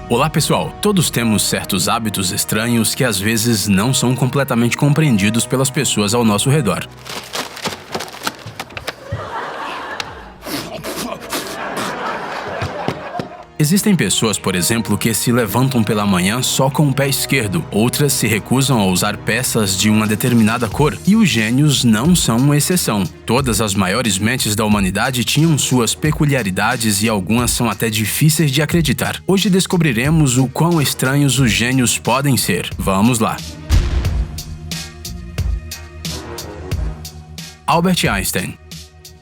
Olá pessoal, todos temos certos hábitos estranhos que às vezes não são completamente compreendidos pelas pessoas ao nosso redor. Existem pessoas, por exemplo, que se levantam pela manhã só com o pé esquerdo, outras se recusam a usar peças de uma determinada cor, e os gênios não são uma exceção. Todas as maiores mentes da humanidade tinham suas peculiaridades e algumas são até difíceis de acreditar. Hoje descobriremos o quão estranhos os gênios podem ser. Vamos lá! Albert Einstein.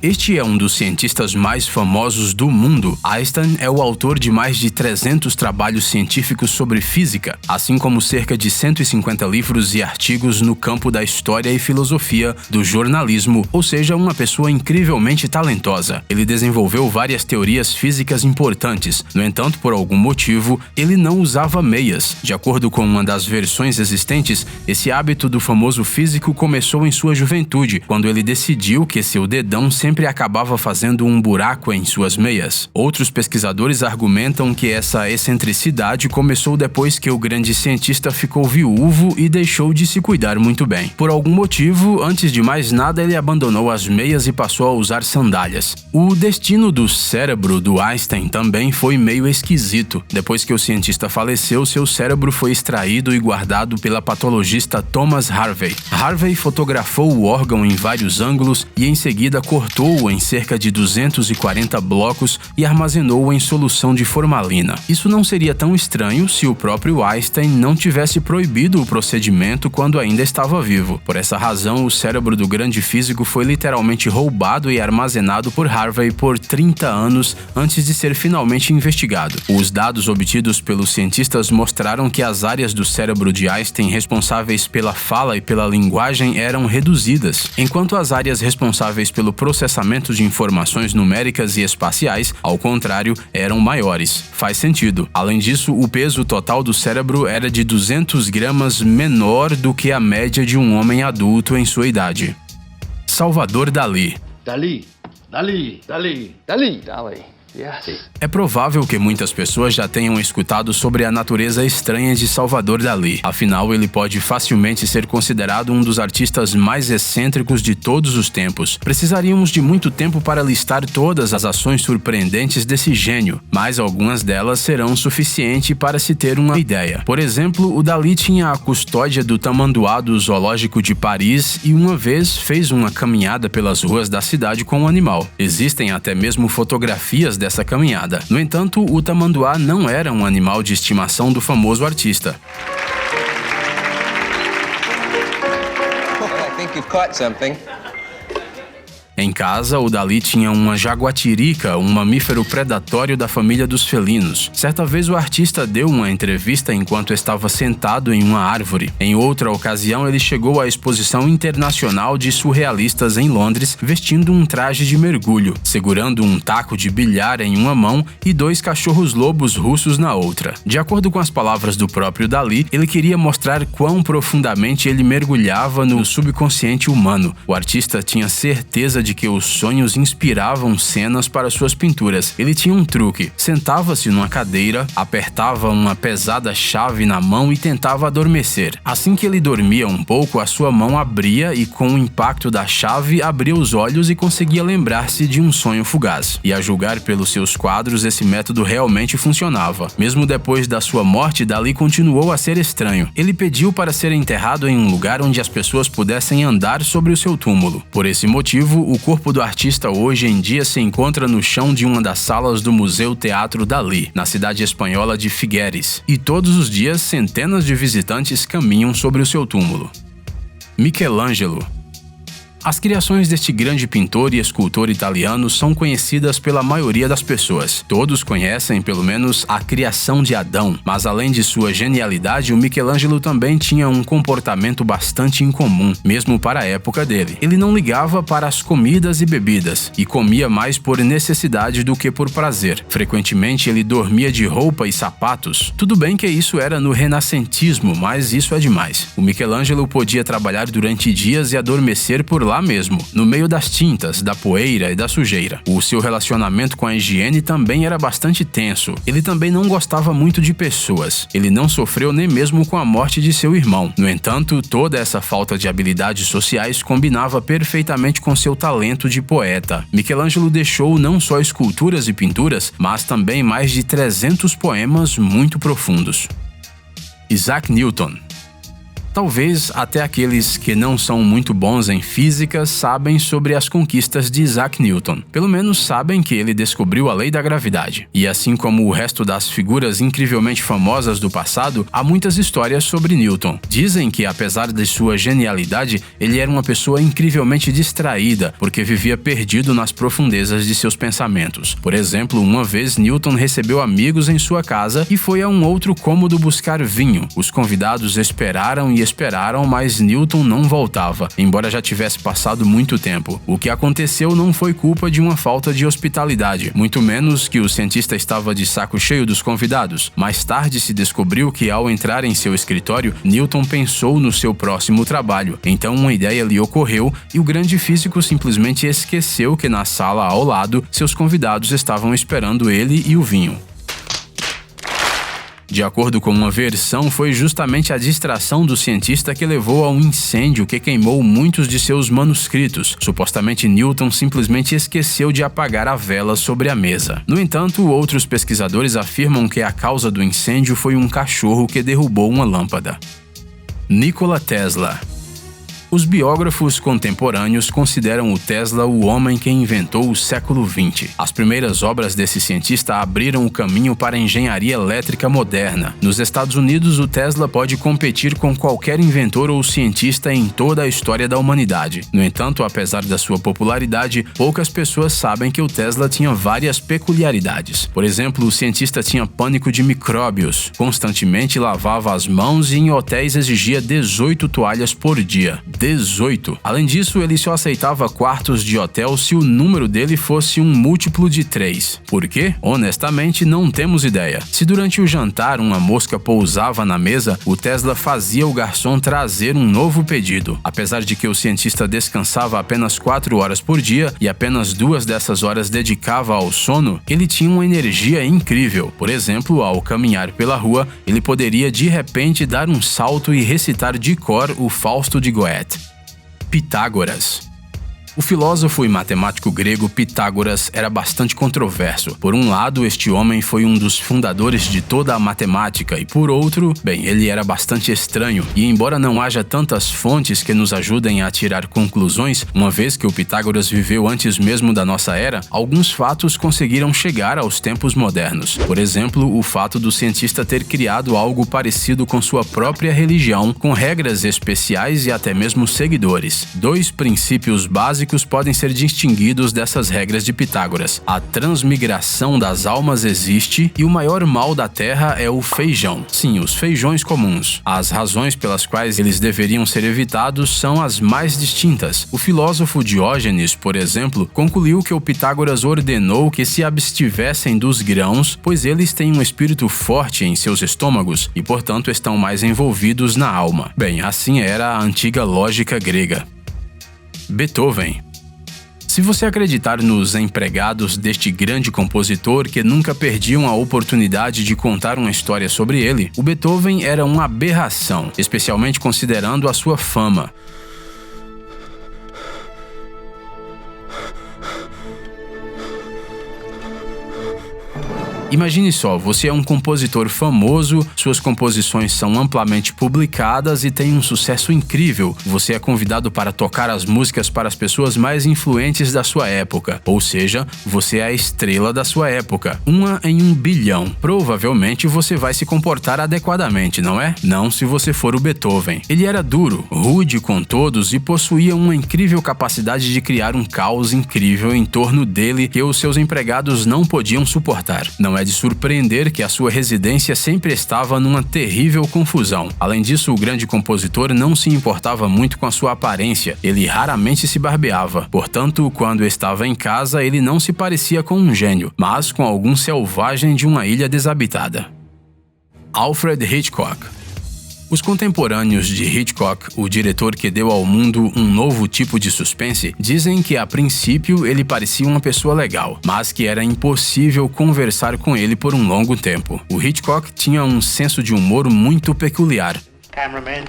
Este é um dos cientistas mais famosos do mundo. Einstein é o autor de mais de 300 trabalhos científicos sobre física, assim como cerca de 150 livros e artigos no campo da história e filosofia, do jornalismo, ou seja, uma pessoa incrivelmente talentosa. Ele desenvolveu várias teorias físicas importantes. No entanto, por algum motivo, ele não usava meias. De acordo com uma das versões existentes, esse hábito do famoso físico começou em sua juventude, quando ele decidiu que seu dedão sempre acabava fazendo um buraco em suas meias. Outros pesquisadores argumentam que essa excentricidade começou depois que o grande cientista ficou viúvo e deixou de se cuidar muito bem. Por algum motivo, antes de mais nada, ele abandonou as meias e passou a usar sandálias. O destino do cérebro do Einstein também foi meio esquisito. Depois que o cientista faleceu, seu cérebro foi extraído e guardado pela patologista Thomas Harvey. Harvey fotografou o órgão em vários ângulos e em seguida cortou em cerca de 240 blocos e armazenou-o em solução de formalina. Isso não seria tão estranho se o próprio Einstein não tivesse proibido o procedimento quando ainda estava vivo. Por essa razão, o cérebro do grande físico foi literalmente roubado e armazenado por Harvey por 30 anos antes de ser finalmente investigado. Os dados obtidos pelos cientistas mostraram que as áreas do cérebro de Einstein responsáveis pela fala e pela linguagem eram reduzidas, enquanto as áreas responsáveis pelo processamento de informações numéricas e espaciais, ao contrário, eram maiores. Faz sentido. Além disso, o peso total do cérebro era de 200 gramas menor do que a média de um homem adulto em sua idade. Salvador Dalí. Dalí. Yes. É provável que muitas pessoas já tenham escutado sobre a natureza estranha de Salvador Dalí. Afinal, ele pode facilmente ser considerado um dos artistas mais excêntricos de todos os tempos. Precisaríamos de muito tempo para listar todas as ações surpreendentes desse gênio, mas algumas delas serão suficientes para se ter uma ideia. Por exemplo, o Dalí tinha a custódia do tamanduá do Zoológico de Paris e uma vez fez uma caminhada pelas ruas da cidade com um animal. Existem até mesmo fotografias dessa caminhada. No entanto, o tamanduá não era um animal de estimação do famoso artista. I think you've caught something. Em casa, o Dalí tinha uma jaguatirica, um mamífero predatório da família dos felinos. Certa vez o artista deu uma entrevista enquanto estava sentado em uma árvore. Em outra ocasião, ele chegou à Exposição Internacional de Surrealistas em Londres, vestindo um traje de mergulho, segurando um taco de bilhar em uma mão e 2 cachorros-lobos russos na outra. De acordo com as palavras do próprio Dalí, ele queria mostrar quão profundamente ele mergulhava no subconsciente humano. O artista tinha certeza de que os sonhos inspiravam cenas para suas pinturas. Ele tinha um truque. Sentava-se numa cadeira, apertava uma pesada chave na mão e tentava adormecer. Assim que ele dormia um pouco, a sua mão abria e com o impacto da chave abria os olhos e conseguia lembrar-se de um sonho fugaz. E a julgar pelos seus quadros, esse método realmente funcionava. Mesmo depois da sua morte, Dalí continuou a ser estranho. Ele pediu para ser enterrado em um lugar onde as pessoas pudessem andar sobre o seu túmulo. Por esse motivo, o corpo do artista hoje em dia se encontra no chão de uma das salas do Museu Teatro Dalí, na cidade espanhola de Figueres, e todos os dias centenas de visitantes caminham sobre o seu túmulo. Michelangelo. As criações deste grande pintor e escultor italiano são conhecidas pela maioria das pessoas. Todos conhecem, pelo menos, a criação de Adão, mas além de sua genialidade, o Michelangelo também tinha um comportamento bastante incomum, mesmo para a época dele. Ele não ligava para as comidas e bebidas, e comia mais por necessidade do que por prazer. Frequentemente, ele dormia de roupa e sapatos. Tudo bem que isso era no renascentismo, mas isso é demais. O Michelangelo podia trabalhar durante dias e adormecer por lá mesmo, no meio das tintas, da poeira e da sujeira. O seu relacionamento com a higiene também era bastante tenso. Ele também não gostava muito de pessoas. Ele não sofreu nem mesmo com a morte de seu irmão. No entanto, toda essa falta de habilidades sociais combinava perfeitamente com seu talento de poeta. Michelangelo deixou não só esculturas e pinturas, mas também mais de 300 poemas muito profundos. Isaac Newton. Talvez até aqueles que não são muito bons em física sabem sobre as conquistas de Isaac Newton. Pelo menos sabem que ele descobriu a lei da gravidade. E assim como o resto das figuras incrivelmente famosas do passado, há muitas histórias sobre Newton. Dizem que, apesar de sua genialidade, ele era uma pessoa incrivelmente distraída, porque vivia perdido nas profundezas de seus pensamentos. Por exemplo, uma vez Newton recebeu amigos em sua casa e foi a um outro cômodo buscar vinho. Os convidados esperaram, mas Newton não voltava, embora já tivesse passado muito tempo. O que aconteceu não foi culpa de uma falta de hospitalidade, muito menos que o cientista estava de saco cheio dos convidados. Mais tarde se descobriu que, ao entrar em seu escritório, Newton pensou no seu próximo trabalho. Então uma ideia lhe ocorreu e o grande físico simplesmente esqueceu que na sala ao lado seus convidados estavam esperando ele e o vinho. De acordo com uma versão, foi justamente a distração do cientista que levou a um incêndio que queimou muitos de seus manuscritos. Supostamente Newton simplesmente esqueceu de apagar a vela sobre a mesa. No entanto, outros pesquisadores afirmam que a causa do incêndio foi um cachorro que derrubou uma lâmpada. Nikola Tesla. Os biógrafos contemporâneos consideram o Tesla o homem que inventou o século XX. As primeiras obras desse cientista abriram o caminho para a engenharia elétrica moderna. Nos Estados Unidos, o Tesla pode competir com qualquer inventor ou cientista em toda a história da humanidade. No entanto, apesar da sua popularidade, poucas pessoas sabem que o Tesla tinha várias peculiaridades. Por exemplo, o cientista tinha pânico de micróbios, constantemente lavava as mãos e em hotéis exigia 18 toalhas por dia. 18. Além disso, ele só aceitava quartos de hotel se o número dele fosse um múltiplo de 3. Por quê? Honestamente, não temos ideia. Se durante o jantar uma mosca pousava na mesa, o Tesla fazia o garçom trazer um novo pedido. Apesar de que o cientista descansava apenas 4 horas por dia e apenas 2 dessas horas dedicava ao sono, ele tinha uma energia incrível. Por exemplo, ao caminhar pela rua, ele poderia de repente dar um salto e recitar de cor o Fausto de Goethe. Pitágoras. O filósofo e matemático grego Pitágoras era bastante controverso. Por um lado, este homem foi um dos fundadores de toda a matemática e, por outro, ele era bastante estranho. E embora não haja tantas fontes que nos ajudem a tirar conclusões, uma vez que o Pitágoras viveu antes mesmo da nossa era, alguns fatos conseguiram chegar aos tempos modernos. Por exemplo, o fato do cientista ter criado algo parecido com sua própria religião, com regras especiais e até mesmo seguidores. 2 princípios básicos podem ser distinguidos dessas regras de Pitágoras. A transmigração das almas existe e o maior mal da Terra é o feijão. Sim, os feijões comuns. As razões pelas quais eles deveriam ser evitados são as mais distintas. O filósofo Diógenes, por exemplo, concluiu que o Pitágoras ordenou que se abstivessem dos grãos, pois eles têm um espírito forte em seus estômagos e, portanto, estão mais envolvidos na alma. Assim era a antiga lógica grega. Beethoven. Se você acreditar nos empregados deste grande compositor que nunca perdiam a oportunidade de contar uma história sobre ele, o Beethoven era uma aberração, especialmente considerando a sua fama. Imagine só, você é um compositor famoso, suas composições são amplamente publicadas e tem um sucesso incrível. Você é convidado para tocar as músicas para as pessoas mais influentes da sua época, ou seja, você é a estrela da sua época, 1 em 1 bilhão. Provavelmente você vai se comportar adequadamente, não é? Não se você for o Beethoven. Ele era duro, rude com todos e possuía uma incrível capacidade de criar um caos incrível em torno dele que os seus empregados não podiam suportar. Não é de surpreender que a sua residência sempre estava numa terrível confusão. Além disso, o grande compositor não se importava muito com a sua aparência, ele raramente se barbeava. Portanto, quando estava em casa, ele não se parecia com um gênio, mas com algum selvagem de uma ilha desabitada. Alfred Hitchcock. Os contemporâneos de Hitchcock, o diretor que deu ao mundo um novo tipo de suspense, dizem que a princípio ele parecia uma pessoa legal, mas que era impossível conversar com ele por um longo tempo. O Hitchcock tinha um senso de humor muito peculiar. Cameraman.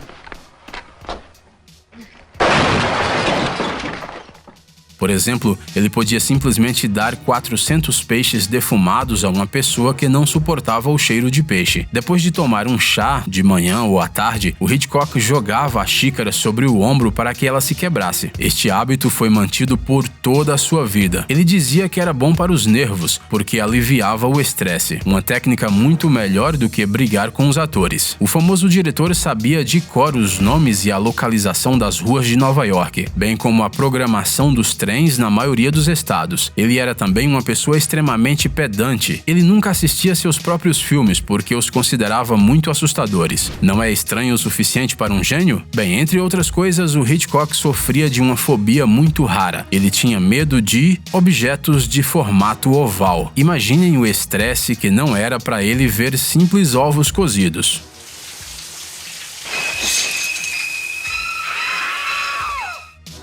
Por exemplo, ele podia simplesmente dar 400 peixes defumados a uma pessoa que não suportava o cheiro de peixe. Depois de tomar um chá de manhã ou à tarde, o Hitchcock jogava a xícara sobre o ombro para que ela se quebrasse. Este hábito foi mantido por toda a sua vida. Ele dizia que era bom para os nervos, porque aliviava o estresse, uma técnica muito melhor do que brigar com os atores. O famoso diretor sabia de cor os nomes e a localização das ruas de Nova York, bem como a programação dos trens na maioria dos estados. Ele era também uma pessoa extremamente pedante. Ele nunca assistia seus próprios filmes porque os considerava muito assustadores. Não é estranho o suficiente para um gênio? Bem, entre outras coisas, o Hitchcock sofria de uma fobia muito rara. Ele tinha medo de objetos de formato oval. Imaginem o estresse que não era para ele ver simples ovos cozidos.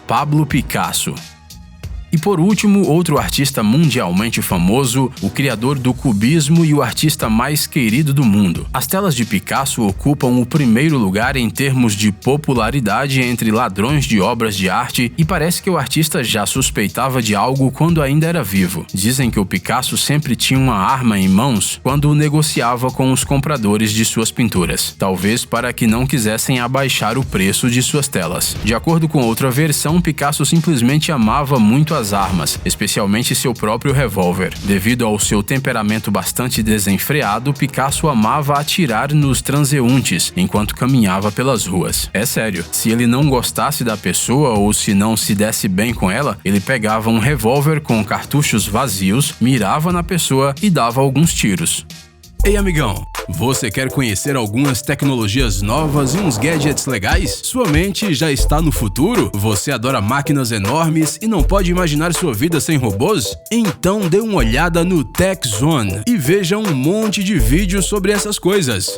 Pablo Picasso. E por último, outro artista mundialmente famoso, o criador do cubismo e o artista mais querido do mundo. As telas de Picasso ocupam o primeiro lugar em termos de popularidade entre ladrões de obras de arte e parece que o artista já suspeitava de algo quando ainda era vivo. Dizem que o Picasso sempre tinha uma arma em mãos quando negociava com os compradores de suas pinturas, talvez para que não quisessem abaixar o preço de suas telas. De acordo com outra versão, Picasso simplesmente amava muito as armas, especialmente seu próprio revólver. Devido ao seu temperamento bastante desenfreado, Picasso amava atirar nos transeuntes enquanto caminhava pelas ruas. É sério, se ele não gostasse da pessoa ou se não se desse bem com ela, ele pegava um revólver com cartuchos vazios, mirava na pessoa e dava alguns tiros. Ei, amigão! Você quer conhecer algumas tecnologias novas e uns gadgets legais? Sua mente já está no futuro? Você adora máquinas enormes e não pode imaginar sua vida sem robôs? Então dê uma olhada no Tech Zone e veja um monte de vídeos sobre essas coisas.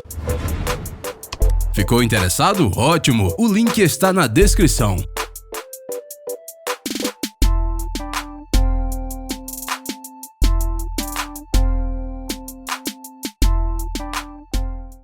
Ficou interessado? Ótimo! O link está na descrição.